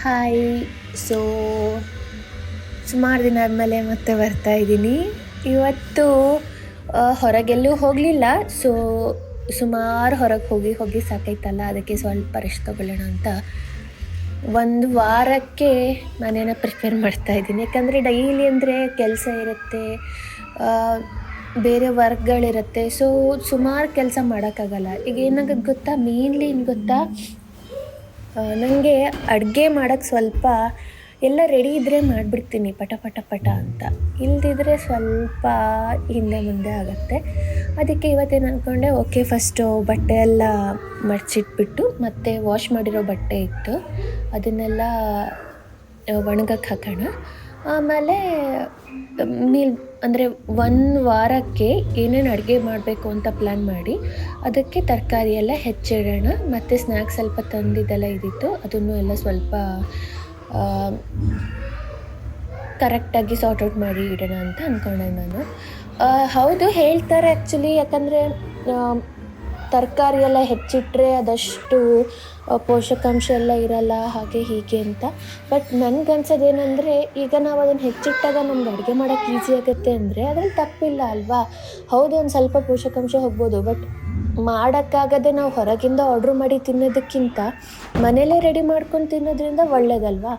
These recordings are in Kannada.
ಹಾಯ್. ಸೊ ಸುಮಾರು ದಿನ ಆದಮೇಲೆ ಮತ್ತೆ ಬರ್ತಾ ಇದ್ದೀನಿ. ಇವತ್ತು ಹೊರಗೆಲ್ಲೂ ಹೋಗಲಿಲ್ಲ. ಸೊ ಸುಮಾರು ಹೊರಗೆ ಹೋಗಿ ಹೋಗಿ ಸಾಕೈತಲ್ಲ, ಅದಕ್ಕೆ ಸ್ವಲ್ಪ ರೆಸ್ಟ್ ತೊಗೊಳ್ಳೋಣ ಅಂತ ಒಂದು ವಾರಕ್ಕೆ ಮನೇನ ಪ್ರಿಫೇರ್ ಮಾಡ್ತಾಯಿದ್ದೀನಿ. ಯಾಕಂದರೆ ಡೈಲಿ ಅಂದರೆ ಕೆಲಸ ಇರುತ್ತೆ, ಬೇರೆ ವರ್ಕ್ಗಳಿರುತ್ತೆ. ಸೊ ಸುಮಾರು ಕೆಲಸ ಮಾಡೋಕ್ಕಾಗಲ್ಲ. ಈಗ ಏನಾಗೋದು ಗೊತ್ತಾ, ಮೇನ್ಲಿ ಏನು ಗೊತ್ತಾ, ನನಗೆ ಅಡುಗೆ ಮಾಡೋಕ್ಕೆ ಸ್ವಲ್ಪ ಎಲ್ಲ ರೆಡಿ ಇದ್ದರೆ ಮಾಡಿಬಿಡ್ತೀನಿ ಪಟ ಪಟ ಪಟ ಅಂತ. ಇಲ್ಲದಿದ್ದರೆ ಸ್ವಲ್ಪ ಹಿಂದೆ ಮುಂದೆ ಆಗುತ್ತೆ. ಅದಕ್ಕೆ ಇವತ್ತೇನು ಅಂದ್ಕೊಂಡೆ, ಓಕೆ ಫಸ್ಟು ಬಟ್ಟೆ ಎಲ್ಲ ಮಡಚಿಟ್ಬಿಟ್ಟು, ಮತ್ತು ವಾಶ್ ಮಾಡಿರೋ ಬಟ್ಟೆ ಇತ್ತು ಅದನ್ನೆಲ್ಲ ಒಣಗಕ್ಕೆ ಹಾಕೋಣ. ಆಮೇಲೆ ಅಂದರೆ ಒಂದು ವಾರಕ್ಕೆ ಏನೇನು ಅಡುಗೆ ಮಾಡಬೇಕು ಅಂತ ಪ್ಲ್ಯಾನ್ ಮಾಡಿ ಅದಕ್ಕೆ ತರಕಾರಿ ಎಲ್ಲ ಹೆಚ್ಚಿಡೋಣ. ಮತ್ತು ಸ್ನ್ಯಾಕ್ಸ್ ಸ್ವಲ್ಪ ತಂದಿದ್ದೆಲ್ಲ ಇದ್ದಿತ್ತು, ಅದನ್ನು ಎಲ್ಲ ಸ್ವಲ್ಪ ಕರೆಕ್ಟಾಗಿ ಸಾರ್ಟ್ ಔಟ್ ಮಾಡಿ ಇಡೋಣ ಅಂತ ಅಂದ್ಕೊಂಡೆ ನಾನು. ಹೌದು, ಹೇಳ್ತಾರೆ ಆ್ಯಕ್ಚುಲಿ, ಯಾಕಂದರೆ ತರಕಾರಿ ಎಲ್ಲ ಹೆಚ್ಚಿಟ್ಟರೆ ಅದಷ್ಟು ಪೋಷಕಾಂಶ ಎಲ್ಲ ಇರಲ್ಲ, ಹಾಗೆ ಹೀಗೆ ಅಂತ. ಬಟ್ ನನಗನ್ಸೋದೇನೆಂದರೆ, ಈಗ ನಾವು ಅದನ್ನು ಹೆಚ್ಚಿಟ್ಟಾಗ ನಮ್ಗೆ ಅಡುಗೆ ಮಾಡೋಕ್ಕೆ ಈಸಿ ಆಗುತ್ತೆ ಅಂದರೆ ಅದ್ರಲ್ಲಿ ತಪ್ಪಿಲ್ಲ ಅಲ್ವಾ. ಹೌದು, ಒಂದು ಸ್ವಲ್ಪ ಪೋಷಕಾಂಶ ಹೋಗ್ಬೋದು, ಬಟ್ ಮಾಡೋಕ್ಕಾಗದೆ ನಾವು ಹೊರಗಿಂದ ಆರ್ಡ್ರ್ ಮಾಡಿ ತಿನ್ನೋದಕ್ಕಿಂತ ಮನೇಲೇ ರೆಡಿ ಮಾಡ್ಕೊಂಡು ತಿನ್ನೋದ್ರಿಂದ ಒಳ್ಳೆಯದಲ್ವಾ.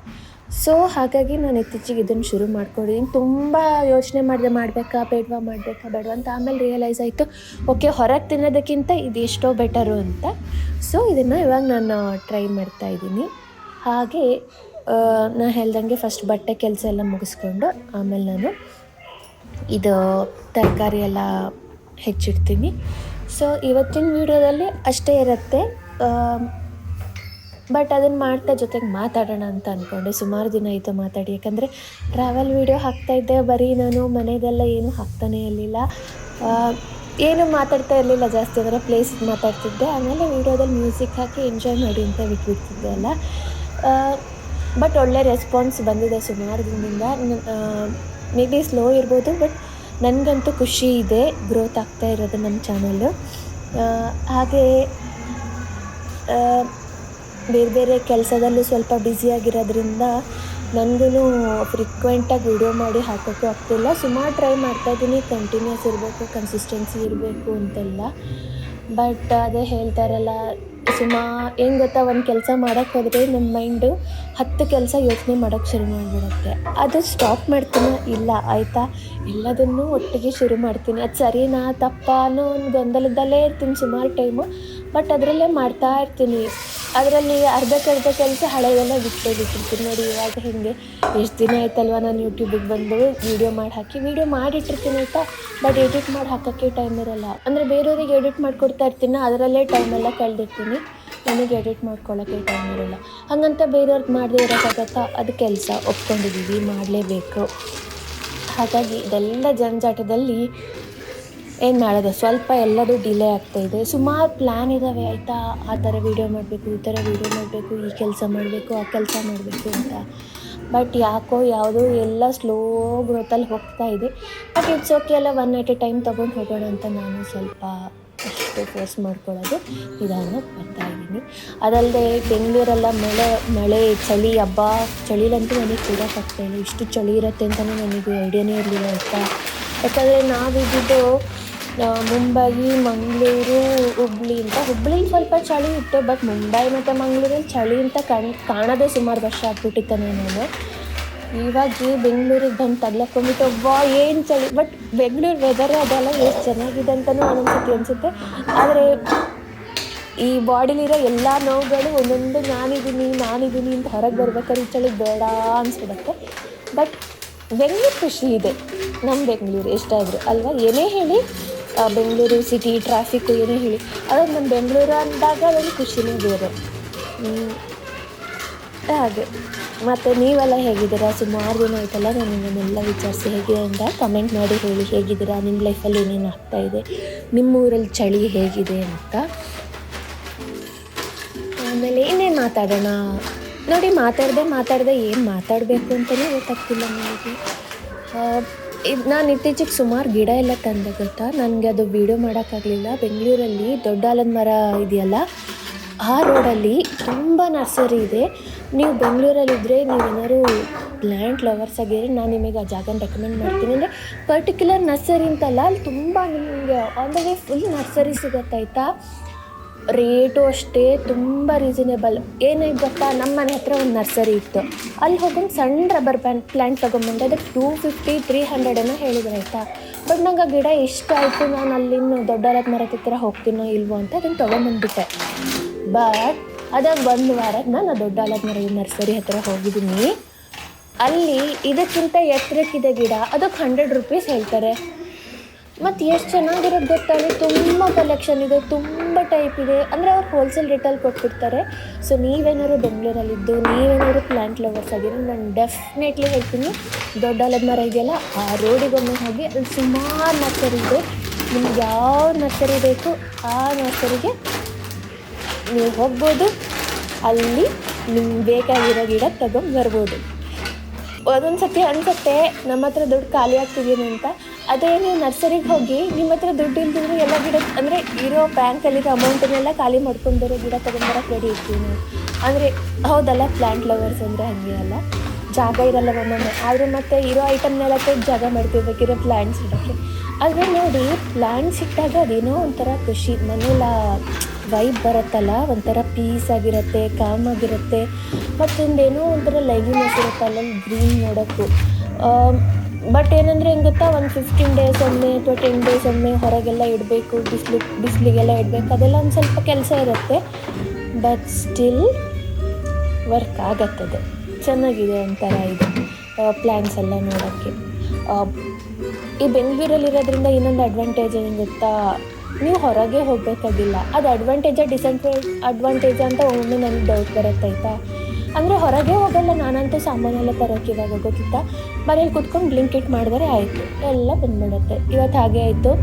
ಸೊ ಹಾಗಾಗಿ ನಾನು ಇತ್ತೀಚೆಗೆ ಇದನ್ನು ಶುರು ಮಾಡ್ಕೊಂಡಿದ್ದೀನಿ. ತುಂಬ ಯೋಚನೆ ಮಾಡಿದೆ, ಮಾಡಬೇಕಾ ಬೇಡವಾ ಅಂತ. ಆಮೇಲೆ ರಿಯಲೈಸ್ ಆಯಿತು, ಓಕೆ ಹೊರಗೆ ತಿನ್ನೋದಕ್ಕಿಂತ ಇದು ಎಷ್ಟೋ ಬೆಟರು ಅಂತ. ಸೊ ಇದನ್ನು ಇವಾಗ ನಾನು ಟ್ರೈ ಮಾಡ್ತಾಯಿದ್ದೀನಿ. ಹಾಗೆ ನಾನು ಹೇಳ್ದಂಗೆ ಫಸ್ಟ್ ಬಟ್ಟೆ ಕೆಲಸ ಎಲ್ಲ ಮುಗಿಸ್ಕೊಂಡು ಆಮೇಲೆ ನಾನು ಇದು ತರಕಾರಿ ಎಲ್ಲ ಹೆಚ್ಚಿಡ್ತೀನಿ. ಸೊ ಇವತ್ತಿನ ವೀಡಿಯೋದಲ್ಲಿ ಅಷ್ಟೇ ಇರುತ್ತೆ. ಬಟ್ ಅದನ್ನು ಮಾಡ್ತಾ ಜೊತೆಗೆ ಮಾತಾಡೋಣ ಅಂತ ಅಂದ್ಕೊಂಡೆ. ಸುಮಾರು ದಿನ ಆಯಿತು ಮಾತಾಡಿ, ಯಾಕಂದರೆ ಟ್ರಾವೆಲ್ ವೀಡಿಯೋ ಹಾಕ್ತಾಯಿದ್ದೆ, ಬರೀ ನಾನು ಮನೆಯದೆಲ್ಲ ಏನೂ ಹಾಕ್ತಾನೇ ಇರಲಿಲ್ಲ, ಏನೂ ಮಾತಾಡ್ತಾ ಇರಲಿಲ್ಲ ಜಾಸ್ತಿ. ಅದರ ಪ್ಲೇಸ್ ಮಾತಾಡ್ತಿದ್ದೆ, ಆಮೇಲೆ ವೀಡಿಯೋದಲ್ಲಿ ಮ್ಯೂಸಿಕ್ ಹಾಕಿ ಎಂಜಾಯ್ ಮಾಡಿ ಅಂತ ಬಿಟ್ಬಿಡ್ತಿದ್ದೆ ಅಲ್ಲ. ಬಟ್ ಒಳ್ಳೆ ರೆಸ್ಪಾನ್ಸ್ ಬಂದಿದೆ ಸುಮಾರು ದಿನದಿಂದ. ಮೇ ಬಿ ಸ್ಲೋ ಇರ್ಬೋದು, ಬಟ್ ನನಗಂತೂ ಖುಷಿ ಇದೆ ಗ್ರೋತ್ ಆಗ್ತಾ ಇರೋದು ನಮ್ಮ ಚಾನಲ್ಲು. ಹಾಗೆ ಬೇರೆ ಬೇರೆ ಕೆಲಸದಲ್ಲೂ ಸ್ವಲ್ಪ ಬ್ಯುಸಿಯಾಗಿರೋದ್ರಿಂದ ನನಗೂ ಫ್ರೀಕ್ವೆಂಟಾಗಿ ವಿಡಿಯೋ ಮಾಡಿ ಹಾಕೋಕ್ಕೂ ಆಗ್ತಿಲ್ಲ. ಸುಮಾರು ಟ್ರೈ ಮಾಡ್ತಾಯಿದ್ದೀನಿ, ಕಂಟಿನ್ಯೂಸ್ ಇರಬೇಕು, ಕನ್ಸಿಸ್ಟೆನ್ಸಿ ಇರಬೇಕು ಅಂತೆಲ್ಲ. ಬಟ್ ಅದೇ ಹೇಳ್ತಾರಲ್ಲ, ಏನು ಗೊತ್ತಾ, ಒಂದು ಕೆಲಸ ಮಾಡೋಕ್ಕೆ ಹೋದರೆ ನಮ್ಮ ಮೈಂಡು 10 ಕೆಲಸ ಯೋಚನೆ ಮಾಡೋಕ್ಕೆ ಶುರು ಮಾಡಿಬಿಡುತ್ತೆ. ಅದು ಸ್ಟಾಪ್ ಮಾಡ್ತೀನಿ, ಇಲ್ಲ ಆಯಿತಾ, ಎಲ್ಲದನ್ನೂ ಒಟ್ಟಿಗೆ ಶುರು ಮಾಡ್ತೀನಿ. ಅದು ಸರಿನಾ ತಪ್ಪಾ ಅನ್ನೋ ಒಂದು ಗೊಂದಲದಲ್ಲೇ ಇರ್ತೀನಿ ಸುಮಾರು ಟೈಮು. ಬಟ್ ಅದರಲ್ಲೇ ಮಾಡ್ತಾ ಇರ್ತೀನಿ. ಅದರಲ್ಲಿ ಅರ್ಧಕ್ಕರ್ಧ ಕೆಲಸ ಹಳೆಯದೆಲ್ಲ ಬಿಟ್ಟಿರ್ತೀನಿ. ನೋಡಿ ಇವಾಗ ಹಿಂಗೆ ಎಷ್ಟು ದಿನ ಆಯ್ತಲ್ವ ನಾನು ಯೂಟ್ಯೂಬಿಗೆ ಬಂದು ವೀಡಿಯೋ ಮಾಡಿಟ್ಟಿರ್ತೀನಿ ಆಯಿತಾ. ಬಟ್ ಎಡಿಟ್ ಮಾಡಿ ಹಾಕೋಕ್ಕೆ ಟೈಮ್ ಇರೋಲ್ಲ. ಅಂದರೆ ಬೇರೆಯವ್ರಿಗೆ ಎಡಿಟ್ ಮಾಡಿಕೊಡ್ತಾ ಇರ್ತೀನಿ, ಅದರಲ್ಲೇ ಟೈಮೆಲ್ಲ ಕಳೆದಿರ್ತೀನಿ, ನನಗೆ ಎಡಿಟ್ ಮಾಡ್ಕೊಳ್ಳೋಕ್ಕೆ ಟೈಮ್ ಇರೋಲ್ಲ. ಹಾಗಂತ ಬೇರೆಯವ್ರಿಗೆ ಮಾಡದೇ ಇರೋಕ್ಕಾಗತ್ತಾ, ಅದು ಕೆಲಸ ಒಪ್ಕೊಂಡಿದ್ದೀವಿ, ಮಾಡಲೇಬೇಕು. ಹಾಗಾಗಿ ಇದೆಲ್ಲ ಜಂಜಾಟದಲ್ಲಿ ಏನು ಮಾಡೋದು, ಸ್ವಲ್ಪ ಎಲ್ಲದೂ ಡಿಲೇ ಆಗ್ತಾಯಿದೆ. ಸುಮಾರು ಪ್ಲ್ಯಾನ್ ಇದ್ದಾವೆ ಆಯಿತಾ, ಆ ಥರ ವೀಡಿಯೋ ಮಾಡಬೇಕು, ಈ ಥರ ವೀಡಿಯೋ ಮಾಡಬೇಕು, ಈ ಕೆಲಸ ಮಾಡಬೇಕು, ಆ ಕೆಲಸ ಮಾಡಬೇಕು ಅಂತ. ಬಟ್ ಯಾಕೋ ಯಾವುದೋ ಎಲ್ಲ ಸ್ಲೋ ಗ್ರೋತಲ್ಲಿ ಹೋಗ್ತಾಯಿದೆ. ಬಟ್ ಇಟ್ಸ್ ಓಕೆ ಅಲ್ಲ, ಒನ್ ಎಟ್ ಎ ಟೈಮ್ ತೊಗೊಂಡು ಹೋಗೋಣ ಅಂತ ನಾನು ಸ್ವಲ್ಪ ಅಷ್ಟು ಫೋರ್ಸ್ ಮಾಡ್ಕೊಳ್ಳೋದು ನಿಧಾನ ಬರ್ತಾಯಿದ್ದೀನಿ. ಅದಲ್ಲದೆ ಬೆಂಗಳೂರೆಲ್ಲ ಮಳೆ ಚಳಿ, ಚಳಿಲಂತೂ ನನಗೆ ಕೂಡೋಕ್ಕಾಗ್ತಾಯಿಲ್ಲ. ಇಷ್ಟು ಚಳಿ ಇರುತ್ತೆ ಅಂತಲೇ ನನಗೆ ಐಡಿಯಾನೇ ಇರಲಿಲ್ಲ ಆಯಿತಾ. ಯಾಕಂದರೆ ನಾವಿದ್ದು ಮುಂಬೈ, ಮಂಗಳೂರು, ಹುಬ್ಳಿ ಅಂತ. ಹುಬ್ಳಿಲಿ ಸ್ವಲ್ಪ ಚಳಿ ಇತ್ತು, ಬಟ್ ಮುಂಬೈ ಮತ್ತು ಮಂಗಳೂರಲ್ಲಿ ಚಳಿ ಅಂತ ಕಾಣೋದೇ ಸುಮಾರು ವರ್ಷ ಆಗ್ಬಿಟ್ಟಿತ್ತು ನಾನು. ಇವಾಗ ಬೆಂಗಳೂರಿಗೆ ಬಂದು ತಗ್ಲಾಕೊಂಡ್ಬಿಟ್ಟು ಏನು ಚಳಿ. ಬಟ್ ಬೆಂಗಳೂರು ವೆದರ್ ಅದೆಲ್ಲ ಎಷ್ಟು ಚೆನ್ನಾಗಿದೆ ಅಂತಲೂ ಒಂದೊಂದ್ಸತಿ ಅನಿಸುತ್ತೆ. ಆದರೆ ಈ ಬಾಡಿಲಿರೋ ಎಲ್ಲ ನೋವುಗಳು ಒಂದೊಂದು ನಾನಿದ್ದೀನಿ ಅಂತ ಹೊರಗೆ ಬರ್ಬೇಕಾದ್ರೆ ಈ ಚಳಿ ಬೇಡ ಅನಿಸ್ಬಿಡುತ್ತೆ. ಬಟ್ ಬೆಂಗಳೂರು ಖುಷಿ ಇದೆ, ನಮ್ಮ ಬೆಂಗಳೂರು ಎಷ್ಟಾದರೂ ಅಲ್ವಾ. ಏನೇ ಹೇಳಿ, ಬೆಂಗಳೂರು ಸಿಟಿ ಟ್ರಾಫಿಕ್ಕು ಏನೇ ಹೇಳಿ, ಅದೊಂದು ನಮ್ಮ ಬೆಂಗಳೂರು ಅಂದಾಗ ಅದೊಂದು ಖುಷಿನೇ ಬೇರೆ. ಹಾಗೆ ಮತ್ತು ನೀವೆಲ್ಲ ಹೇಗಿದ್ದೀರಾ? ಸುಮಾರು ದಿನ ಆಯ್ತಲ್ಲ ನಾನು ನಿಮ್ಮನ್ನೆಲ್ಲ ವಿಚಾರಿಸಿ ಹೇಗಿದೆ ಅಂತ ಕಮೆಂಟ್ ಮಾಡಿ ಹೇಳಿ. ಹೇಗಿದ್ದೀರಾ, ನಿಮ್ಮ ಲೈಫಲ್ಲಿ ಏನೇನು ಆಗ್ತಾಯಿದೆ, ನಿಮ್ಮೂರಲ್ಲಿ ಚಳಿ ಹೇಗಿದೆ ಅಂತ. ಆಮೇಲೆ ಇನ್ನೇನು ಮಾತಾಡೋಣ ನೋಡಿ. ಮಾತಾಡದೆ ಏನು ಮಾತಾಡಬೇಕು ಅಂತಲೇ ಗೊತ್ತಾಗ್ತಿಲ್ಲ ನನಗೆ. ನಾನು ಇತ್ತೀಚೆಗೆ ಸುಮಾರು ಗಿಡ ಎಲ್ಲ ತಂದೆ ಗೊತ್ತಾ. ನನಗೆ ಅದು ವೀಡಿಯೋ ಮಾಡೋಕ್ಕಾಗಲಿಲ್ಲ. ಬೆಂಗಳೂರಲ್ಲಿ ದೊಡ್ಡ ಆಲದ ಮರ ಇದೆಯಲ್ಲ, ಆ ರೋಡಲ್ಲಿ ತುಂಬ ನರ್ಸರಿ ಇದೆ. ನೀವು ಬೆಂಗಳೂರಲ್ಲಿದ್ದರೆ ನೀವೇನಾದ್ರು ಪ್ಲ್ಯಾಂಟ್ ಲವರ್ಸ್ ಆಗಿದ್ರೆ ನಾನು ನಿಮಗೆ ಆ ಜಾಗನ ರೆಕಮೆಂಡ್ ಮಾಡ್ತೀನಿ. ಅಂದರೆ ಪರ್ಟಿಕ್ಯುಲರ್ ನರ್ಸರಿ ಅಂತಲ್ಲ, ಅಲ್ಲಿ ತುಂಬ ನಿಮಗೆ on the way full nursery ಸಿಗುತ್ತೆ ಆಯಿತಾ. ರೇಟು ಅಷ್ಟೇ ತುಂಬ ರೀಸನೇಬಲ್. ಏನಾಯ್ತು ಗೊತ್ತಾ, ನಮ್ಮ ಮನೆ ಹತ್ರ ಒಂದು ನರ್ಸರಿ ಇತ್ತು, ಅಲ್ಲಿ ಹೋಗೊಂಡು ಸಣ್ಣ ರಬ್ಬರ್ ಪ್ಲ್ಯಾಂಟ್ ತೊಗೊಂಬಂದೆ. ಅದಕ್ಕೆ 250-300 ಏನೋ ಹೇಳಿದ್ರು ಆಯಿತಾ. ಬಟ್ ನಂಗೆ ಆ ಗಿಡ ಇಷ್ಟ ಆಯಿತು, ನಾನು ಅಲ್ಲಿನ ದೊಡ್ಡಾಲದ ಮರದ ಹತ್ರ ಹೋಗ್ತೀನೋ ಇಲ್ವೋ ಅಂತ ಅದನ್ನು ತೊಗೊಂಬಂದ್ಬಿಟ್ಟೆ. ಬಟ್ ಅದಾಗ 1 ವಾರಕ್ಕೆ ನಾನು ದೊಡ್ಡಾಲದ ಮರದ ನರ್ಸರಿ ಹತ್ರ ಹೋಗಿದ್ದೀನಿ. ಅಲ್ಲಿ ಇದಕ್ಕಿಂತ ಎತ್ತರಕ್ಕಿದೆ ಗಿಡ, ಅದಕ್ಕೆ 100 ರೂಪೀಸ್ ಹೇಳ್ತಾರೆ. ಮತ್ತು ಎಷ್ಟು ಚೆನ್ನಾಗಿರೋದು ಗೊತ್ತಾ, ತುಂಬ ಕಲೆಕ್ಷನ್ ಇದೆ, ತುಂಬ ಟೈಪ್ ಇದೆ. ಅಂದರೆ ಅವ್ರು ಹೋಲ್ಸೇಲ್ ರೇಟಲ್ಲಿ ಕೊಟ್ಬಿಡ್ತಾರೆ. ಸೊ ನೀವೇನಾದ್ರು ಬೆಂಗಳೂರಲ್ಲಿದ್ದು ನೀವೇನಾದ್ರು ಪ್ಲ್ಯಾಂಟ್ ಲವರ್ಸ್ ಆಗಿರೋ ನಾನು ಡೆಫಿನೆಟ್ಲಿ ಹೇಳ್ತೀನಿ, ದೊಡ್ಡಾಲದ ಮರ ಇದೆಯಲ್ಲ ಆ ರೋಡಿಗೊಮ್ಮೆ ಹೋಗಿ, ಅಲ್ಲಿ ಸುಮಾರು ನರ್ಸರಿ ಇದೆ. ನಿಮ್ಗೆ ಯಾವ ನರ್ಸರಿ ಬೇಕು ಆ ನರ್ಸರಿಗೆ ನೀವು ಹೋಗ್ಬೋದು. ಅಲ್ಲಿ ನಿಮ್ಗೆ ಬೇಕಾಗಿರೋ ಗಿಡ ತೊಗೊಂಬರ್ಬೋದು. ಒಂದೊಂದು ಸತಿ ಅನಿಸುತ್ತೆ ನಮ್ಮ ಹತ್ರ ದುಡ್ಡು ಖಾಲಿ ಆಗ್ತಿದ್ದೀನಿ ಅಂತ. ಅದೇ ನೀವು ನರ್ಸರಿಗೆ ಹೋಗಿ ನಿಮ್ಮ ಹತ್ರ ದುಡ್ಡು ಇಲ್ದಿದ್ರು ಎಲ್ಲ ಗಿಡ ಅಂದರೆ ಇರೋ ಬ್ಯಾಂಕಲ್ಲಿರೋ ಅಮೌಂಟನ್ನೆಲ್ಲ ಖಾಲಿ ಮಾಡ್ಕೊಂಡ್ಬರೋ ಗಿಡ ತೊಗೊಂಬರೋಕೆ ರೆಡಿ ಇರ್ತೀನಿ. ಅಂದರೆ ಹೌದಲ್ಲ, ಪ್ಲ್ಯಾಂಟ್ ಲವರ್ಸ್ ಅಂದರೆ ಹಾಗೆ ಅಲ್ಲ, ಜಾಗ ಇರಲ್ಲ ಒಮ್ಮೊಮ್ಮೆ. ಆದರೆ ಮತ್ತೆ ಇರೋ ಐಟಮ್ನೆಲ್ಲ ತೆಗೆದು ಜಾಗ ಮಾಡ್ತಿರ್ಬೇಕಿರೋ ಪ್ಲ್ಯಾಂಟ್ಸ್ ಇಡೋಕ್ಕೆ. ಆದರೆ ನೋಡಿ, ಪ್ಲ್ಯಾಂಟ್ಸ್ ಇಟ್ಟಾಗ ಅದೇನೋ ಒಂಥರ ಖುಷಿ, ಮನೇಲ ವೈಬ್ ಬರುತ್ತಲ್ಲ, ಒಂಥರ ಪೀಸ್ ಆಗಿರುತ್ತೆ, ಕಾಮ್ ಆಗಿರುತ್ತೆ. ಮತ್ತೊಂದೇನೋ ಒಂಥರ ಲೈವ್ಲಿನೆಸ್ ಇರುತ್ತೆ ಅಲ್ಲಲ್ಲಿ ಗ್ರೀನ್ ನೋಡೋಕ್ಕೂ. ಬಟ್ ಏನಂದರೆ ಹೆಂಗೆ ಗೊತ್ತಾ, ಒಂದು 15 ಡೇಸ್ ಒಮ್ಮೆ ಅಥವಾ 10 ಡೇಸ್ ಒಮ್ಮೆ ಹೊರಗೆಲ್ಲ ಇಡಬೇಕು, ಬಿಸಿಲಿಗೆಲ್ಲ ಇಡಬೇಕು, ಅದೆಲ್ಲ ಒಂದು ಸ್ವಲ್ಪ ಕೆಲಸ ಇರುತ್ತೆ. ಬಟ್ ಸ್ಟಿಲ್ ವರ್ಕ್ ಆಗತ್ತದೆ, ಚೆನ್ನಾಗಿದೆ ಒಂಥರ ಇದು ಪ್ಲ್ಯಾಂಟ್ಸ್ ಎಲ್ಲ ನೋಡೋಕ್ಕೆ. ಈ ಬೆಂಗಳೂರಲ್ಲಿರೋದ್ರಿಂದ ಇನ್ನೊಂದು ಅಡ್ವಾಂಟೇಜ್ ಏನು ಗೊತ್ತಾ, ನೀವು ಹೊರಗೆ ಹೋಗಬೇಕಾಗಿಲ್ಲ. ಅದು ಅಡ್ವಾಂಟೇಜ್ ಅಂತ ಒಮ್ಮೆ ನನಗೆ ಡೌಟ್ ಬರುತ್ತೆ ಆಯಿತಾ. ಅಂದರೆ ಹೊರಗೆ ಹೋಗಲ್ಲ ನಾನಂತೂ, ಸಾಮಾನೆಲ್ಲ ತರೋಕ್ಕೆ ಇವಾಗ ಗೊತ್ತಿತ್ತಾ, ಮನೇಲಿ ಕುತ್ಕೊಂಡು ಬ್ಲಿಂಕಿಟ್ ಮಾಡಿದರೆ ಆಯಿತು, ಎಲ್ಲ ಬಂದ್ಬಿಡುತ್ತೆ. ಇವತ್ತು ಹಾಗೆ ಆಯಿತು,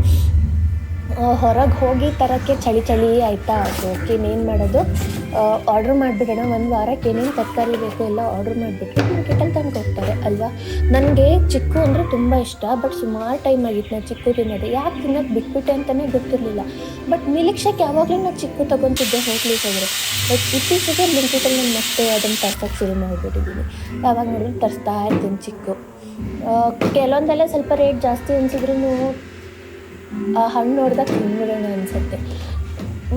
ಹೊರಗೆ ಹೋಗಿ ತರೋಕ್ಕೆ ಚಳಿ ಆಯಿತಾ. ಓಕೆ, ಇನ್ನೇನು ಮಾಡೋದು, ಆರ್ಡ್ರ್ ಮಾಡಿಬಿಡೋಣ. 1 ವಾರಕ್ಕೆ ಏನೇನು ತರಕಾರಿ ಬೇಕು ಎಲ್ಲ ಆರ್ಡ್ರ್ ಮಾಡಿಬಿಟ್ರೆ ಬ್ಲಿಂಕಿಟಲ್ಲಿ ತಂದು ಕೊಡ್ತಾರೆ ಅಲ್ವಾ. ನನಗೆ ಚಿಕ್ಕು ಅಂದರೆ ತುಂಬ ಇಷ್ಟ. ಬಟ್ ಸುಮಾರು ಟೈಮ್ ಆಗಿತ್ತು ನಾನು ಚಿಕ್ಕು ತಿನ್ನೋದು. ಯಾಕೆ ತಿನ್ನೋದು ಬಿಟ್ಬಿಟ್ಟೆ ಅಂತಲೇ ಗೊತ್ತಿರಲಿಲ್ಲ. ಬಟ್ ಮಿಲ್ಕ್ ಶೇಕ್ ಯಾವಾಗಲೂ ನಾನು ಚಿಕ್ಕು ತೊಗೊತಿದ್ದೆ ಹೋಗ್ಲಿಕ್ಕೆ ಹೋದರೆ. ಬಟ್ ಇತ್ತೀಚೆಗೆ ಬ್ಲಿಂಕಿಟಲ್ಲಿ ನಾನು ಮತ್ತೆ ಅದನ್ನು ತರ್ಸೋಕ್ಕೆ ಶುರು ಮಾಡಿಬಿಟ್ಟಿದ್ದೀನಿ. ಯಾವಾಗ ನೋಡಿದ್ರೆ ತರಿಸ್ತಾ ಇರ್ತೀನಿ ಚಿಕ್ಕು. ಕೆಲವೊಂದೆಲ್ಲ ಸ್ವಲ್ಪ ರೇಟ್ ಜಾಸ್ತಿ ಅನಿಸಿದ್ರೂ ಆ ಹಣ್ಣು ನೋಡಿದಾಗ ತಿಂದ್ಬಿಡೋಣ ಅನಿಸುತ್ತೆ.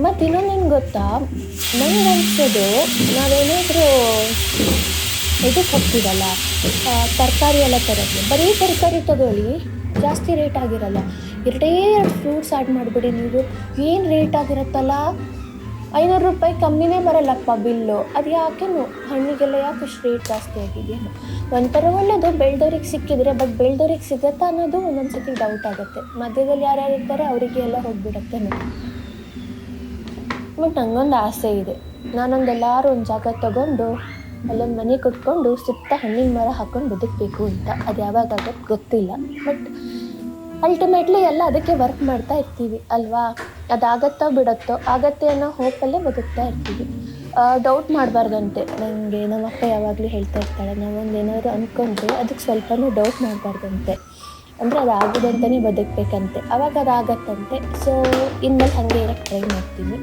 ಮತ್ತು ಇನ್ನೊಂದೇನು ಗೊತ್ತಾ, ನನಗೆ ಅನಿಸೋದು, ನಾವೇನಾದರೂ ಇದಕ್ಕೆ ಹೋಗ್ತೀವಲ್ಲ ತರಕಾರಿ ಎಲ್ಲ ತರೋಕ್ಕೆ, ಬರೀ ತರಕಾರಿ ತೊಗೊಳ್ಳಿ, ಜಾಸ್ತಿ ರೇಟ್ ಆಗಿರಲ್ಲ. 2 ಫ್ರೂಟ್ಸ್ ಆ್ಯಡ್ ಮಾಡಿಬಿಡಿ ನೀವು, ಏನು ರೇಟ್ ಆಗಿರುತ್ತಲ್ಲ, 500 ರೂಪಾಯಿ ಕಮ್ಮಿನೇ ಬರಲ್ಲಪ್ಪ ಬಿಲ್ಲು. ಅದು ಯಾಕೇನು ಹಣ್ಣಿಗೆಲ್ಲ ಯಾಕೆ ಇಷ್ಟು ರೇಟ್ ಜಾಸ್ತಿ ಆಗಿದೆಯೇನೋ. ಒಂಥರ ಒಳ್ಳೆಯದು ಬೆಳೆದವ್ರಿಗೆ ಸಿಕ್ಕಿದ್ರೆ, ಬಟ್ ಬೆಳೆದವ್ರಿಗೆ ಸಿಗುತ್ತಾ ಅನ್ನೋದು ಒಂದೊಂದು ಸತಿ ಡೌಟ್ ಆಗುತ್ತೆ. ಮಧ್ಯದಲ್ಲಿ ಯಾರ್ಯಾರು ಇರ್ತಾರೆ ಅವರಿಗೆ ಎಲ್ಲ ಹೋಗಿಬಿಡುತ್ತೆ. ಬಟ್ ನನಗೊಂದು ಆಸೆ ಇದೆ, ನಾನೊಂದೆಲ್ಲರೂ ಒಂದು ಜಾಗ ತೊಗೊಂಡು ಅಲ್ಲೊಂದು ಮನೆ ಕಟ್ಕೊಂಡು ಸುತ್ತ ಹಣ್ಣಿನ ಮರ ಹಾಕ್ಕೊಂಡು ಬದುಕಬೇಕು ಅಂತ. ಅದು ಯಾವಾಗ ಆಗೋದು ಗೊತ್ತಿಲ್ಲ. ಬಟ್ ಅಲ್ಟಿಮೇಟ್ಲಿ ಎಲ್ಲ ಅದಕ್ಕೆ ವರ್ಕ್ ಮಾಡ್ತಾ ಇರ್ತೀವಿ ಅಲ್ವಾ. ಅದಾಗತ್ತೋ ಬಿಡುತ್ತೋ, ಆಗತ್ತೆ ಅನ್ನೋ ಹೋಪಲ್ಲೇ ಬದುಕ್ತಾ ಇರ್ತೀವಿ. ಡೌಟ್ ಮಾಡಬಾರ್ದಂತೆ. ನನಗೆ ನಮ್ಮಪ್ಪ ಯಾವಾಗಲೂ ಹೇಳ್ತಾ ಇರ್ತಾಳೆ, ನಾವೊಂದು ಏನಾದರೂ ಅಂದ್ಕೊಂಡ್ರೆ ಅದಕ್ಕೆ ಸ್ವಲ್ಪನೂ ಡೌಟ್ ಮಾಡಬಾರ್ದಂತೆ. ಅಂದರೆ ಅದು ಆಗಿದೆ ಅಂತಲೇ ಬದುಕಬೇಕಂತೆ, ಆವಾಗ ಅದಾಗತ್ತಂತೆ. ಸೊ ಇನ್ಮೇಲೆ ಹಾಗೆ ಇರೋಕ್ಕೆ ಟ್ರೈ ಮಾಡ್ತೀನಿ.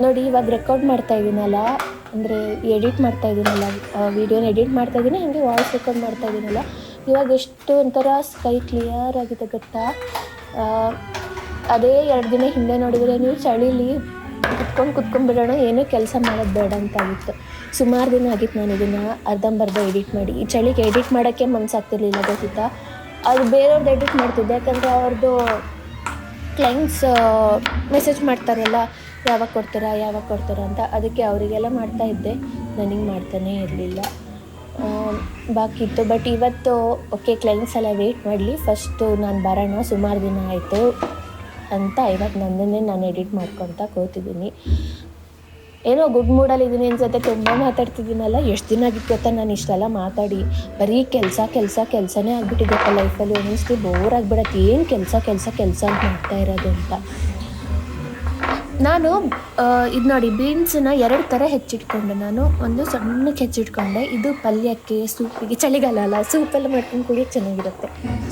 ನೋಡಿ, ಇವಾಗ ರೆಕಾರ್ಡ್ ಮಾಡ್ತಾಯಿದ್ದೀನಲ್ಲ, ಅಂದರೆ ಎಡಿಟ್ ಮಾಡ್ತಾಯಿದ್ದೀನಲ್ಲ, ವೀಡಿಯೋನ ಎಡಿಟ್ ಮಾಡ್ತಾಯಿದ್ದೀನಿ, ಹಾಗೆ ವಾಯ್ಸ್ ರೆಕಾರ್ಡ್ ಮಾಡ್ತಾಯಿದ್ದೀನಲ್ಲ, ಇವಾಗ ಎಷ್ಟು ಒಂಥರ ಸ್ಕೈ ಕ್ಲಿಯರ್ ಆಗಿದೆ ಗೊತ್ತಾ. ಅದೇ 2 ದಿನ ಹಿಂದೆ ನೋಡಿದರೆ ನೀವು ಚಳೀಲಿ ಕುತ್ಕೊಂಡ್ಬಿಡೋಣ, ಏನೂ ಕೆಲಸ ಮಾಡೋದು ಬೇಡ ಅಂತಾಗಿತ್ತು. ಸುಮಾರು ದಿನ ಆಗಿತ್ತು ನಾನು ಇದನ್ನು ಅರ್ಧಂಬರ್ಧ ಎಡಿಟ್ ಮಾಡಿ. ಈ ಚಳಿಗೆ ಎಡಿಟ್ ಮಾಡೋಕ್ಕೆ ಮನಸ್ಸಾಗ್ತಿರ್ಲಿಲ್ಲ ಗೊತ್ತಿತ್ತಾ. ಅದು ಬೇರೆಯವ್ರದ್ದು ಎಡಿಟ್ ಮಾಡ್ತಿದ್ದೆ, ಯಾಕಂದರೆ ಅವ್ರದ್ದು ಕ್ಲೈಂಟ್ಸ್ ಮೆಸೇಜ್ ಮಾಡ್ತಾರಲ್ಲ, ಯಾವಾಗ ಕೊಡ್ತೀರಾ ಅಂತ. ಅದಕ್ಕೆ ಅವರಿಗೆಲ್ಲ ಮಾಡ್ತಾಯಿದ್ದೆ, ನನಗೆ ಮಾಡ್ತಾನೇ ಇರಲಿಲ್ಲ, ಬಾಕಿ ಇತ್ತು. ಬಟ್ ಇವತ್ತು ಓಕೆ, ಕ್ಲೈಂಟ್ಸ್ ಎಲ್ಲ ವೆಯ್ಟ್ ಮಾಡಲಿ, ಫಸ್ಟು ನಾನು ಬರೋಣ, ಸುಮಾರು ದಿನ ಆಯಿತು ಅಂತ ಇವತ್ತು ನನ್ನನ್ನೇ ನಾನು ಎಡಿಟ್ ಮಾಡ್ಕೊತ ಕೂತಿದ್ದೀನಿ. ಏನೋ ಗುಡ್ ಮೂಡಲ್ಲಿದ್ದೀನಿ ಅನ್ಸುತ್ತೆ, ತುಂಬ ಮಾತಾಡ್ತಿದ್ದೀನಲ್ಲ. ಎಷ್ಟು ದಿನ ಆಗಿತ್ತು ಗೊತ್ತಾ ನಾನು ಇಷ್ಟೆಲ್ಲ ಮಾತಾಡಿ. ಬರೀ ಕೆಲಸನೇ ಆಗಿಬಿಟ್ಟಿದ್ದಪ್ಪ ಲೈಫಲ್ಲಿ. ಒಂದೊಂದ್ಸತಿ ಬೋರ್ ಆಗಿಬಿಡತ್ತೆ, ಏನು ಕೆಲಸ ಅಂತ ಮಾಡ್ತಾ ಇರೋದು ಅಂತ. ನಾನು ಇದು ನೋಡಿ, ಬೀನ್ಸನ್ನ 2 ಥರ ಹೆಚ್ಚಿಟ್ಕೊಂಡೆ ನಾನು. ಒಂದು ಸಣ್ಣಕ್ಕೆ ಹೆಚ್ಚಿಟ್ಕೊಂಡೆ, ಇದು ಪಲ್ಯಕ್ಕೆ, ಸೂಪಿಗೆ, ಚಳಿಗಾಲ ಅಲ್ಲ, ಸೂಪೆಲ್ಲ ಮಾಡ್ಕೊಂಡು ಕುಡಿಯೋಕ್ಕೆ ಚೆನ್ನಾಗಿರುತ್ತೆ,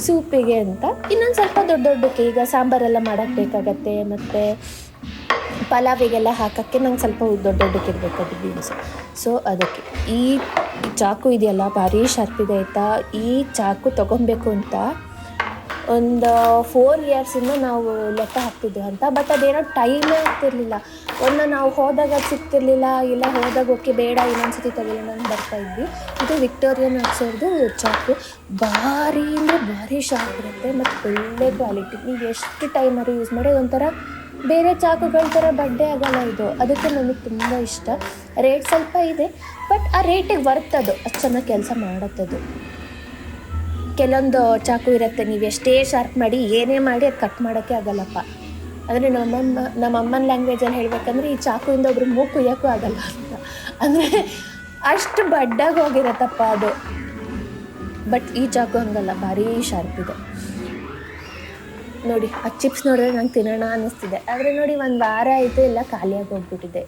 ಸೂಪಿಗೆ ಅಂತ. ಇನ್ನೊಂದು ಸ್ವಲ್ಪ ದೊಡ್ಡಕ್ಕೆ, ಈಗ ಸಾಂಬಾರೆಲ್ಲ ಮಾಡೋಕ್ಕೆ ಬೇಕಾಗತ್ತೆ, ಮತ್ತು ಪಲಾವಿಗೆಲ್ಲ ಹಾಕೋಕ್ಕೆ ನಂಗೆ ಸ್ವಲ್ಪ ದೊಡ್ಡಕ್ಕಿರ್ಬೇಕು ಅದು ಬೀನ್ಸು. ಸೊ ಅದಕ್ಕೆ ಈ ಚಾಕು ಇದೆಯಲ್ಲ ಭಾರಿ ಶಾರ್ಪ್ ಇದೆ ಆಯಿತಾ. ಈ ಚಾಕು ತೊಗೊಬೇಕು ಅಂತ ಒಂದು 4 ಇಯರ್ಸಿಂದ ನಾವು ಲೆಕ್ಕ ಹಾಕ್ತಿದ್ವಿ ಅಂತ. ಬಟ್ ಅದೇನೋ ಟೈಮೇ ಆಗ್ತಿರ್ಲಿಲ್ಲ. ನಾವು ಹೋದಾಗ ಸಿಗ್ತಿರ್ಲಿಲ್ಲ, ಇಲ್ಲ ಹೋದಾಗ ಓಕೆ ಬೇಡ ಇನ್ನೊಂದ್ಸತಿ ತಗೊಳ್ಳೋಣ ಅಂತ ಬರ್ತಾಯಿದ್ವಿ. ಇದು ವಿಕ್ಟೋರಿಯಾ ನಾಟ್ಸೋರ್ದು ಚಾಕು ಭಾರಿ ಅಂದರೆ ಭಾರಿ ಶಾರ್ಪ್ ಇರುತ್ತೆ ಮತ್ತು ಒಳ್ಳೆ ಕ್ವಾಲಿಟಿ. ನೀವು ಎಷ್ಟು ಟೈಮರು ಯೂಸ್ ಮಾಡಿ ಒಂಥರ ಬೇರೆ ಚಾಕುಗಳ ಥರ ಬಡ್ಡೆ ಆಗೋಲ್ಲ ಇದು. ಅದಕ್ಕೆ ನನಗೆ ತುಂಬ ಇಷ್ಟ. ರೇಟ್ ಸ್ವಲ್ಪ ಇದೆ, ಬಟ್ ಆ ರೇಟಿಗೆ ಬರ್ತದು, ಅಷ್ಟು ಚೆನ್ನಾಗಿ ಕೆಲಸ ಮಾಡುತ್ತದು. ಕೆಲವೊಂದು ಚಾಕು ಇರುತ್ತೆ ನೀವು ಎಷ್ಟೇ ಶಾರ್ಪ್ ಮಾಡಿ ಏನೇ ಮಾಡಿ ಅದು ಕಟ್ ಮಾಡೋಕ್ಕೆ ಆಗಲ್ಲಪ್ಪ. ಅಂದರೆ ನಮ್ಮ ಅಮ್ಮನ ಲ್ಯಾಂಗ್ವೇಜಲ್ಲಿ ಹೇಳಬೇಕಂದ್ರೆ ಈ ಚಾಕುವಿಂದ ಒಬ್ರು ಮೂಗು ಕುಯ್ಯೋಕ್ಕೂ ಆಗಲ್ಲ ಅಂತ. ಅಂದರೆ ಅಷ್ಟು ಬಡ್ಡಾಗಿ ಹೋಗಿರತ್ತಪ್ಪ ಅದು. ಬಟ್ ಈ ಚಾಕು ಹಂಗಲ್ಲ, ಭಾರಿ ಶಾರ್ಪ್ ಇದೆ ನೋಡಿ. ಆ ಚಿಪ್ಸ್ ನೋಡಿದ್ರೆ ನಂಗೆ ತಿನ್ನೋಣ ಅನ್ನಿಸ್ತಿದೆ. ಆದರೆ ನೋಡಿ 1 ವಾರ ಆಯಿತು ಎಲ್ಲ ಖಾಲಿಯಾಗಿ ಹೋಗ್ಬಿಟ್ಟಿದೆ.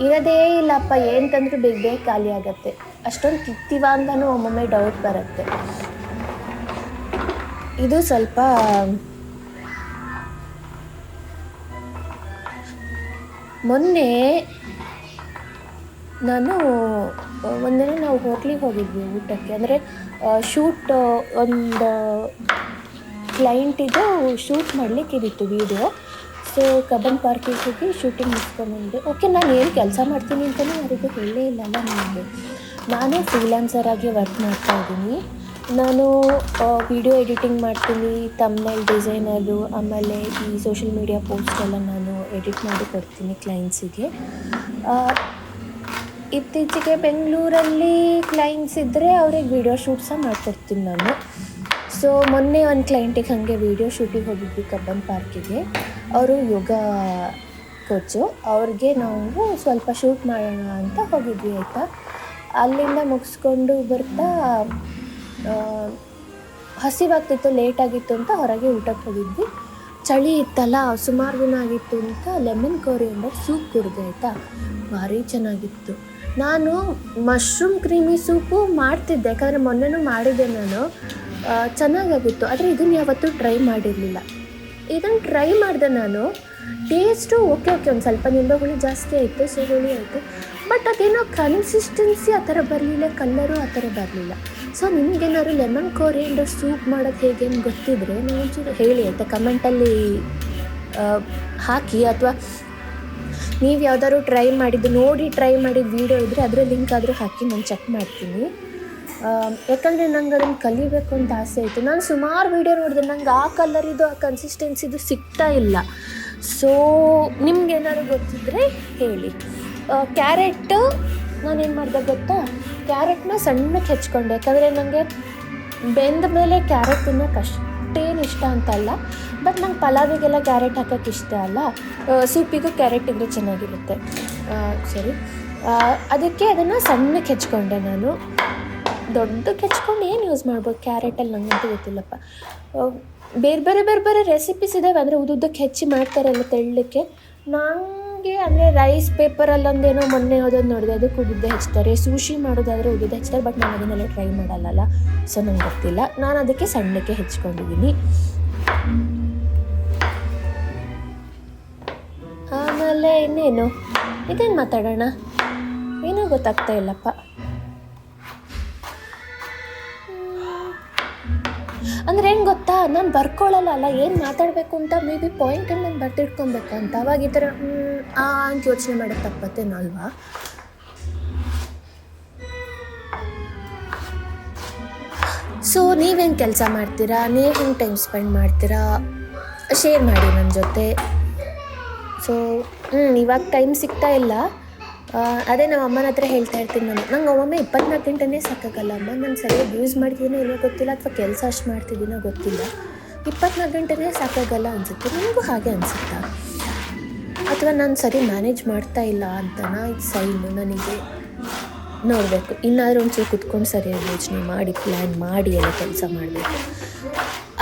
ಇರೋದೇ ಇಲ್ಲಪ್ಪ, ಏನು ತಂದರೂ ಬೇಗ ಖಾಲಿ ಆಗುತ್ತೆ. ಅಷ್ಟೊಂದು ಕಿತ್ತೀವ ಅಂತಲೂ ಒಮ್ಮೊಮ್ಮೆ ಡೌಟ್ ಬರುತ್ತೆ. ಇದು ಸ್ವಲ್ಪ ಮೊನ್ನೆ ಒಂದಿನ ನಾವು ಹೋಟ್ಲಿಗೆ ಹೋಗಿದ್ವಿ ಊಟಕ್ಕೆ. ಅಂದರೆ ಶೂಟ್ ಒಂದು ಕ್ಲೈಂಟಿದು ಶೂಟ್ ಮಾಡಲಿಕ್ಕಿತ್ತು ವೀಡಿಯೋ. ಸೊ ಕಬ್ಬನ್ ಪಾರ್ಕಿಗೆ ಹೋಗಿ ಶೂಟಿಂಗ್ ಮುಗಿಸ್ಕೊಂಡ್ಬಂದೆ. ಓಕೆ, ನಾನು ಏನು ಕೆಲಸ ಮಾಡ್ತೀನಿ ಅಂತಲೂ ಯಾರಿಗೂ ಹೇಳೇ ಇಲ್ಲಲ್ಲ ನನಗೆ. ನಾನು ಫ್ರೀಲಾನ್ಸರ್ ಆಗಿ ವರ್ಕ್ ಮಾಡ್ತಾಯಿದ್ದೀನಿ. ನಾನು ವಿಡಿಯೋ ಎಡಿಟಿಂಗ್ ಮಾಡ್ತೀನಿ, ಥಂಬ್ನೇಲ್ ಡಿಸೈನರು, ಆಮೇಲೆ ಈ ಸೋಷಿಯಲ್ ಮೀಡಿಯಾ ಪೋಸ್ಟೆಲ್ಲ ನಾನು ಎಡಿಟ್ ಮಾಡಿ ಕೊಡ್ತೀನಿ ಕ್ಲೈಂಟ್ಸಿಗೆ. ಇತ್ತೀಚೆಗೆ ಬೆಂಗಳೂರಲ್ಲಿ ಕ್ಲೈಂಟ್ಸ್ ಇದ್ದರೆ ಅವ್ರಿಗೆ ವೀಡಿಯೋ ಶೂಟ್ ಸಹ ಮಾಡ್ಕೊಡ್ತೀನಿ ನಾನು. ಸೊ ಮೊನ್ನೆ ಒಂದು ಕ್ಲೈಂಟಿಗೆ ಹಾಗೆ ವೀಡಿಯೋ ಶೂಟಿಗೆ ಹೋಗಿದ್ವಿ ಕಬ್ಬನ್ ಪಾರ್ಕಿಗೆ. ಅವರು ಯೋಗ ಕೋಚು, ಅವ್ರಿಗೆ ನಾವು ಸ್ವಲ್ಪ ಶೂಟ್ ಮಾಡೋಣ ಅಂತ ಹೋಗಿದ್ವಿ ಆಯಿತಾ. ಅಲ್ಲಿಂದ ಮುಗಿಸ್ಕೊಂಡು ಬರ್ತಾ ಹಸಿವಾಗ್ತಿತ್ತು, ಲೇಟಾಗಿತ್ತು ಅಂತ ಹೊರಗೆ ಊಟಕ್ಕೆ ಹೋಗಿದ್ವಿ. ಚಳಿ ಇತ್ತಲ್ಲ, ಸುಮಾರು ದಿನ ಆಗಿತ್ತು ಅಂತ ಲೆಮನ್ ಕೋರಿಯಂಡರ್ ಸೂಪ್ ಕುಡಿದೆ ಆಯಿತಾ. ಭಾರಿ ಚೆನ್ನಾಗಿತ್ತು. ನಾನು ಮಶ್ರೂಮ್ ಕ್ರೀಮಿ ಸೂಪು ಮಾಡ್ತಿದ್ದೆ, ಯಾಕಂದರೆ ಮೊನ್ನೆನೂ ಮಾಡಿದ್ದೆ ನಾನು, ಚೆನ್ನಾಗಾಗಿತ್ತು. ಆದರೆ ಇದನ್ನು ಯಾವತ್ತೂ ಟ್ರೈ ಮಾಡಿರಲಿಲ್ಲ. ಇದನ್ನು ಟ್ರೈ ಮಾಡಿದೆ ನಾನು. ಟೇಸ್ಟು ಓಕೆ ಒಂದು ಸ್ವಲ್ಪ ನಿಂಬೆ ಹುಳಿ ಜಾಸ್ತಿ ಆಯಿತು, ಹುಳಿ ಆಯಿತು. ಬಟ್ ಅದೇನೋ ಕನ್ಸಿಸ್ಟೆನ್ಸಿ ಆ ಥರ ಬರಲಿಲ್ಲ, ಕಲ್ಲರು ಆ ಥರ ಬರಲಿಲ್ಲ. ಸೊ ನಿಮಗೇನಾದ್ರು ಲೆಮನ್ ಕೋರಿಯಂಡರ್ ಸೂಪ್ ಮಾಡೋದು ಹೇಗೆ ಅಂತ ಗೊತ್ತಿದ್ದರೆ ಒಂಚೂರು ಹೇಳಿ ಆಯಿತಾ, ಕಮೆಂಟಲ್ಲಿ ಹಾಕಿ. ಅಥವಾ ನೀವು ಯಾವ್ದಾದ್ರು ಟ್ರೈ ಮಾಡಿದ ವೀಡಿಯೋ ಇದ್ದರೆ ಅದರ ಲಿಂಕ್ ಆದರೂ ಹಾಕಿ, ನಾನು ಚೆಕ್ ಮಾಡ್ತೀನಿ. ಯಾಕಂದರೆ ನಂಗೆ ಅದನ್ನು ಕಲಿಬೇಕು ಅಂತ ಆಸೆ ಇತ್ತು. ನಾನು ಸುಮಾರು ವೀಡಿಯೋ ನೋಡಿದೆ, ನಂಗೆ ಆ ಕಲರಿದು ಆ ಕನ್ಸಿಸ್ಟೆನ್ಸಿದು ಸಿಗ್ತಾ ಇಲ್ಲ. ಸೊ ನಿಮ್ಗೇನಾದ್ರು ಗೊತ್ತಿದ್ದರೆ ಹೇಳಿ. ಕ್ಯಾರೆಟ್ ನಾನೇನು ಮಾಡಿದೆ ಗೊತ್ತಾ, ಕ್ಯಾರೆಟ್ನ ಸಣ್ಣಕ್ಕೆ ಹೆಚ್ಕೊಂಡೆ. ಯಾಕಂದರೆ ನನಗೆ ಬೆಂದ ಮೇಲೆ ಕ್ಯಾರೆಟ್ ತಿನ್ನೋಕೆ ಅಷ್ಟೇನು ಇಷ್ಟ ಅಂತಲ್ಲ. ಬಟ್ ನಂಗೆ ಪಲಾವಿಗೆಲ್ಲ ಕ್ಯಾರೆಟ್ ಹಾಕೋಕ್ಕೆ ಇಷ್ಟ ಅಲ್ಲ, ಸೂಪಿಗೂ ಕ್ಯಾರೆಟ್ ಇದ್ದರೆ ಚೆನ್ನಾಗಿರುತ್ತೆ. ಅದಕ್ಕೆ ಅದನ್ನು ಸಣ್ಣಕ್ಕೆ ಹೆಚ್ಕೊಂಡೆ ನಾನು. ದೊಡ್ಡಕ್ಕೆ ಹೆಚ್ಕೊಂಡು ಏನು ಯೂಸ್ ಮಾಡ್ಬೋದು ಕ್ಯಾರೆಟಲ್ಲಿ, ನನಗಂತೂ ಗೊತ್ತಿಲ್ಲಪ್ಪ. ಬೇರೆ ಬೇರೆ ರೆಸಿಪೀಸ್ ಇದ್ದಾವೆ, ಅಂದರೆ ಉದ್ದಕ್ಕೆ ಹೆಚ್ಚಿ ಮಾಡ್ತಾರಲ್ಲ ತೆಳ್ಳಕ್ಕೆ. ನನಗೆ ಅಂದರೆ ರೈಸ್ ಪೇಪರಲ್ಲೊಂದೇನೋ ಮೊನ್ನೆ ಅದನ್ನು ನೋಡಿದೆ, ಅದಕ್ಕೆ ಉದ್ದುದ್ದೆ ಹೆಚ್ಚುತ್ತಾರೆ. ಸೂಶಿ ಮಾಡೋದಾದರೆ ಉದ್ದುದ್ದೆ ಹೆಚ್ಚುತ್ತಾರೆ, ಬಟ್ ನಾನು ಅದನ್ನೆಲ್ಲ ಟ್ರೈ ಮಾಡಲ್ಲ. ಸೊ ನಂಗೆ ಗೊತ್ತಿಲ್ಲ, ನಾನು ಅದಕ್ಕೆ ಸಣ್ಣಕ್ಕೆ ಹೆಚ್ಕೊಂಡಿದ್ದೀನಿ. ಆಮೇಲೆ ಇನ್ನೇನು ಇದೇನು ಮಾತಾಡೋಣ, ಏನೂ ಗೊತ್ತಾಗ್ತಾ ಇಲ್ಲಪ್ಪ. ಅಂದರೆ ಏನು ಗೊತ್ತಾ, ನಾನು ಬರ್ಕೊಳ್ಳಲ್ಲ ಏನು ಮಾತಾಡಬೇಕು ಅಂತ. ಮೇ ಬಿ ಪಾಯಿಂಟಲ್ಲಿ ನಾನು ಬರ್ತಿಟ್ಕೊಬೇಕು ಅಂತ. ಅವಾಗ ಈ ಥರ ಅಂತ ಯೋಚನೆ ಮಾಡೋದು ತಪ್ಪತ್ತೇನೋ ಅಲ್ವಾ. ಸೊ ನೀವೇನು ಕೆಲಸ ಮಾಡ್ತೀರಾ, ನೀವು ಹೆಂಗೆ ಟೈಮ್ ಸ್ಪೆಂಡ್ ಮಾಡ್ತೀರಾ, ಶೇರ್ ಮಾಡಿ ನನ್ನ ಜೊತೆ. ಸೊ ಇವಾಗ ಟೈಮ್ ಸಿಗ್ತಾ ಇಲ್ಲ. ಅದೇ ನಮ್ಮ ಅಮ್ಮನ ಹತ್ರ ಹೇಳ್ತಾ ಇರ್ತೀನಿ ನಾನು, ನಂಗೆ ಒಮ್ಮೊಮ್ಮೆ 24 ಗಂಟೆನೇ ಸಾಕಾಗಲ್ಲ ಅಮ್ಮ. ನಾನು ಸರಿಯಾಗಿ ಯೂಸ್ ಮಾಡ್ತಿದ್ದೀನೋ ಏನೋ ಗೊತ್ತಿಲ್ಲ, ಅಥವಾ ಕೆಲಸ ಅಷ್ಟು ಮಾಡ್ತಿದ್ದೀನೋ ಗೊತ್ತಿಲ್ಲ. 24 ಗಂಟೆನೇ ಸಾಕಾಗಲ್ಲ ಅನಿಸುತ್ತೆ. ನನಗೂ ಹಾಗೆ ಅನಿಸುತ್ತಾ, ಅಥವಾ ನಾನು ಸರಿ ಮ್ಯಾನೇಜ್ ಮಾಡ್ತಾ ಇಲ್ಲ ಅಂತನಾ ಇದು ಸೈನು. ನನಗೆ ನೋಡಬೇಕು, ಇನ್ನಾದರೂ ಒಂಚೂರು ಕುತ್ಕೊಂಡು ಸರಿಯಾಗಿ ಯೋಚನೆ ಮಾಡಿ ಪ್ಲ್ಯಾನ್ ಮಾಡಿ ಎಲ್ಲ ಕೆಲಸ ಮಾಡಬೇಕು.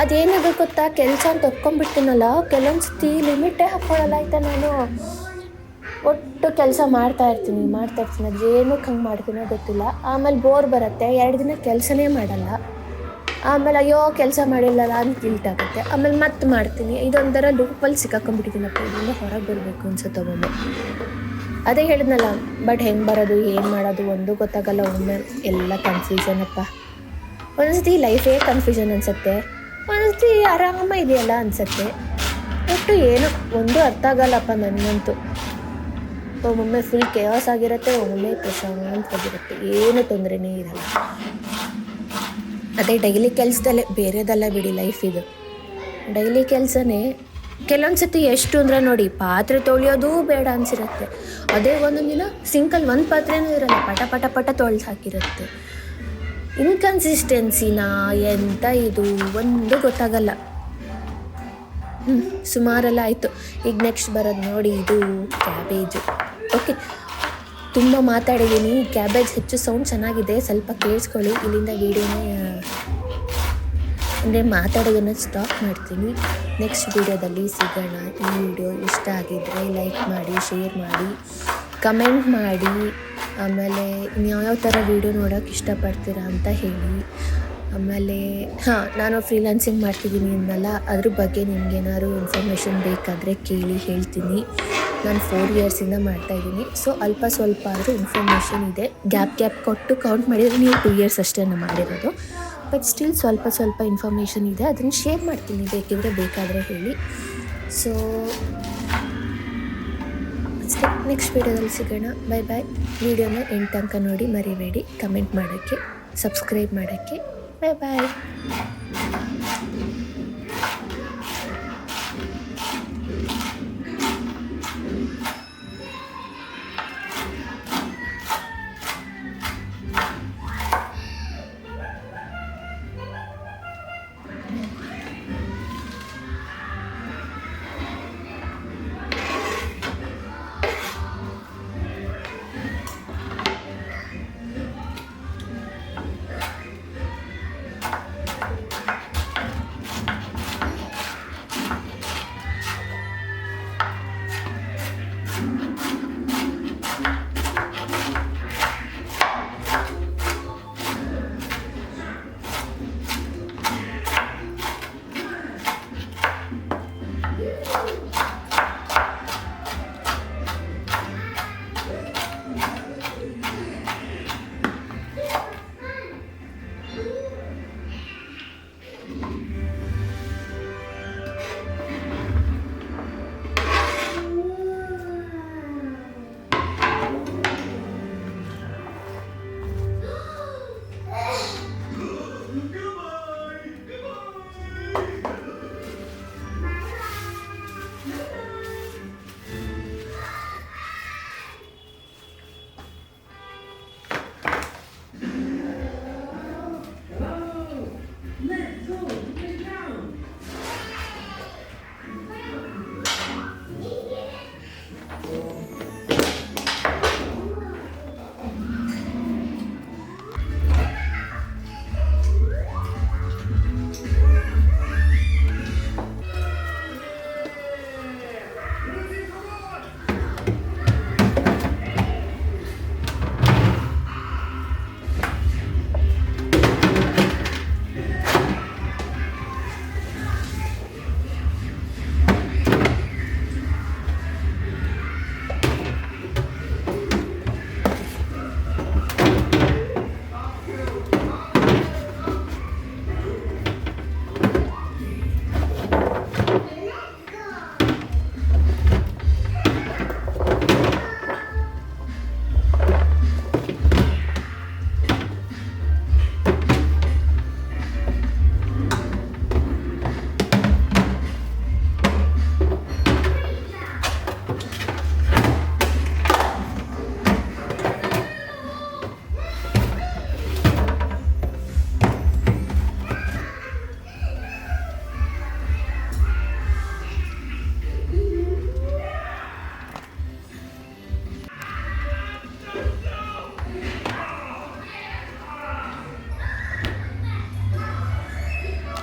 ಅದೇನಾದ್ರು ಗೊತ್ತಾ, ಕೆಲಸ ಅಂತ ಒಪ್ಕೊಂಡ್ಬಿಡ್ತೀನಲ್ಲ, ಕೆಲವೊಂದು ಸತಿ ಲಿಮಿಟೇ ಹಾಕ್ಕೊಳ್ಳಲ್ಲ ಆಯಿತಾ. ನಾನು ಒಟ್ಟು ಕೆಲಸ ಮಾಡ್ತಾಯಿರ್ತೀನಿ, ಅದೇನಕ್ಕೆ ಹಂಗೆ ಮಾಡ್ತೀನೋ ಗೊತ್ತಿಲ್ಲ. ಆಮೇಲೆ ಬೋರ್ ಬರುತ್ತೆ, 2 ದಿನ ಕೆಲಸನೇ ಮಾಡಲ್ಲ. ಆಮೇಲೆ ಅಯ್ಯೋ ಕೆಲಸ ಮಾಡಿಲ್ಲಲ್ಲ ಅಂತ ಗಿಲ್ಟ್ ಆಗುತ್ತೆ. ಆಮೇಲೆ ಮತ್ತೆ ಮಾಡ್ತೀನಿ. ಇದೊಂಥರ ಲೂಪಲ್ಲಿ ಸಿಕ್ಕಾಕೊಂಡ್ಬಿಟ್ಟಿದ್ದೀನಪ್ಪ, ಇದರಿಂದ ಹೊರಗೆ ಬರಬೇಕು ಅನ್ಸುತ್ತೆ ಒಮ್ಮೆ. ಅದೇ ಹೇಳಿದ್ನಲ್ಲ, ಬಟ್ ಹೆಂಗೆ ಬರೋದು ಏನು ಮಾಡೋದು ಒಂದು ಗೊತ್ತಾಗಲ್ಲ. ಒಮ್ಮೆ ಎಲ್ಲ ಕನ್ಫ್ಯೂಷನ್ ಅಪ್ಪ. ಒಂದ್ಸತಿ ಲೈಫೇ ಕನ್ಫ್ಯೂಷನ್ ಅನಿಸುತ್ತೆ, ಒಂದ್ಸತಿ ಆರಾಮ ಇದೆಯಲ್ಲ ಅನಿಸುತ್ತೆ. ಒಟ್ಟು ಏನೋ ಒಂದು ಅರ್ಥ ಆಗಲ್ಲಪ್ಪ ನನಗಂತೂ. ಒಮ್ಮೊಮ್ಮೆ ಫುಲ್ ಕೇಯಾಸ್ ಆಗಿರುತ್ತೆ, ಒಮ್ಮೊಮ್ಮೆ ಪ್ರಶಾಂತವಾಗಿರುತ್ತೆ, ಏನು ತೊಂದರೆನೇ ಇರಲ್ಲ. ಅದೇ ಡೈಲಿ ಕೆಲಸದಲ್ಲೇ, ಬೇರೆದೆಲ್ಲ ಬಿಡಿ, ಲೈಫ್ ಇದು ಡೈಲಿ ಕೆಲಸನೇ. ಕೆಲವೊಂದು ಸತಿ ಎಷ್ಟು ಅಂದರೆ ನೋಡಿ, ಪಾತ್ರೆ ತೊಳೆಯೋದು ಬೇಡ ಅನಿಸಿರುತ್ತೆ. ಅದೇ ಒಂದೊಂದು ದಿನ ಸಿಂಕಲ್ಲಿ ಒಂದು ಪಾತ್ರೆನೂ ಇರಲ್ಲ, ಪಟ ಪಟ ಪಟ ತೊಳೆದು ಹಾಕಿರುತ್ತೆ. ಇನ್ಕನ್ಸಿಸ್ಟೆನ್ಸಿನ ಎಂತ ಇದು ಒಂದು ಗೊತ್ತಾಗಲ್ಲ. ಸುಮಾರೆಲ್ಲ ಆಯಿತು. ಈಗ ನೆಕ್ಸ್ಟ್ ಬರೋದು ನೋಡಿ, ಇದು ಕ್ಯಾಬೇಜು. ಓಕೆ, ತುಂಬ ಮಾತಾಡಿದ್ದೀನಿ. ಕ್ಯಾಬೇಜ್ ಹೆಚ್ಚು ಸೌಂಡ್ ಚೆನ್ನಾಗಿದೆ, ಸ್ವಲ್ಪ ಕೇಳಿಸ್ಕೊಳ್ಳಿ. ಇಲ್ಲಿಂದ ವೀಡಿಯೋನೇ ಅಂದರೆ ಮಾತಾಡೋದನ್ನು ಸ್ಟಾಪ್ ಮಾಡ್ತೀನಿ. ನೆಕ್ಸ್ಟ್ ವೀಡಿಯೋದಲ್ಲಿ ಸಿಗೋಣ. ಈ ವಿಡಿಯೋ ಇಷ್ಟ ಆಗಿದ್ದರೆ ಲೈಕ್ ಮಾಡಿ, ಶೇರ್ ಮಾಡಿ, ಕಮೆಂಟ್ ಮಾಡಿ. ಆಮೇಲೆ ಇನ್ಯಾವ್ಯಾವ ಥರ ವೀಡಿಯೋ ನೋಡೋಕ್ಕೆ ಇಷ್ಟಪಡ್ತೀರಾ ಅಂತ ಹೇಳಿ. ಆಮೇಲೆ ನಾನು ಫ್ರೀಲಾನ್ಸಿಂಗ್ ಮಾಡ್ತಿದ್ದೀನಿ ಅನ್ನಲ್ಲ, ಅದ್ರ ಬಗ್ಗೆ ನಿಮ್ಗೇನಾದ್ರು ಇನ್ಫಾರ್ಮೇಷನ್ ಬೇಕಾದರೆ ಕೇಳಿ, ಹೇಳ್ತೀನಿ. ನಾನು 4 ಇಯರ್ಸಿಂದ ಮಾಡ್ತಾಯಿದ್ದೀನಿ. ಸೊ ಅಲ್ಪ ಸ್ವಲ್ಪ ಆದರೂ ಇನ್ಫಾರ್ಮೇಷನ್ ಇದೆ. ಗ್ಯಾಪ್ ಕೊಟ್ಟು ಕೌಂಟ್ ಮಾಡಿದರೆ ನೀವು 2 ಇಯರ್ಸ್ ಅಷ್ಟೇ ಮಾಡಿರೋದು. ಬಟ್ ಸ್ಟಿಲ್ ಸ್ವಲ್ಪ ಇನ್ಫಾರ್ಮೇಷನ್ ಇದೆ, ಅದನ್ನು ಶೇರ್ ಮಾಡ್ತೀನಿ. ಬೇಕಾದರೆ ಹೇಳಿ. ಸೊ ಅಷ್ಟೇ, ನೆಕ್ಸ್ಟ್ ವೀಡಿಯೋದಲ್ಲಿ ಸಿಗೋಣ. Bye bye. ವೀಡಿಯೋನ ಎಂಡ್ ತನಕ ನೋಡಿ, ಮರಿಬೇಡಿ ಕಮೆಂಟ್ ಮಾಡೋಕ್ಕೆ, ಸಬ್ಸ್ಕ್ರೈಬ್ ಮಾಡೋಕ್ಕೆ. ಬಾಯ್ ಬಾಯ್.